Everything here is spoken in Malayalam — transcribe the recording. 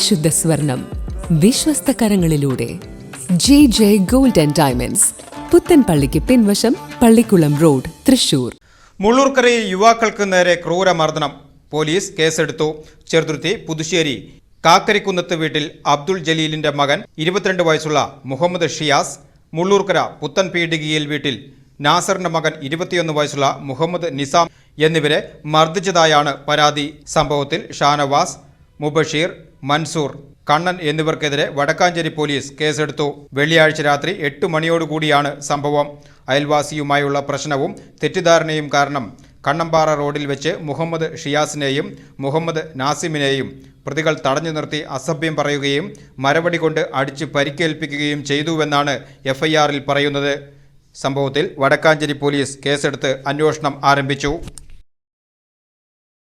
പരിശുദ്ധ സ്വർണം വിശ്വസ്ത കരങ്ങളിലൂടെ JJ Gold and Diamonds, പുത്തൻപള്ളിക്ക് പിൻവശം, പള്ളിക്കുളം റോഡ്, തൃശൂർ. മുള്ളൂർക്കരയിൽ യുവാക്കൾക്ക് നേരെ ക്രൂരമർദ്ദനം. പോലീസ് കേസെടുത്തു. ചെറുതുരുത്തി പുതുശ്ശേരി കാക്കരിക്കുന്നത്ത് വീട്ടിൽ അബ്ദുൾ ജലീലിന്റെ മകൻ 22 വയസ്സുള്ള മുഹമ്മദ് ഷിയാസ്, മുള്ളൂർക്കര പുത്തൻ പീടികയിൽ വീട്ടിൽ നാസറിന്റെ മകൻ 21 വയസ്സുള്ള മുഹമ്മദ് നിസാം എന്നിവരെ മർദ്ദിച്ചതായാണ് പരാതി. സംഭവത്തിൽ ഷാനവാസ്, മുബഷീർ, മൻസൂർ, കണ്ണൻ എന്നിവർക്കെതിരെ വടക്കാഞ്ചേരി പോലീസ് കേസെടുത്തു. വെള്ളിയാഴ്ച രാത്രി 8 മണിയോടുകൂടിയാണ് സംഭവം. അയൽവാസിയുമായുള്ള പ്രശ്നവും തെറ്റിദ്ധാരണയും കാരണം കണ്ണമ്പാറ റോഡിൽ വെച്ച് മുഹമ്മദ് ഷിയാസിനെയും മുഹമ്മദ് നാസിമിനെയും പ്രതികൾ തടഞ്ഞു നിർത്തി അസഭ്യം പറയുകയും മരവടി കൊണ്ട് അടിച്ച് പരിക്കേൽപ്പിക്കുകയും ചെയ്തുവെന്നാണ് FIR-ൽ പറയുന്നത്. സംഭവത്തിൽ വടക്കാഞ്ചേരി പോലീസ് കേസെടുത്ത് അന്വേഷണം ആരംഭിച്ചു.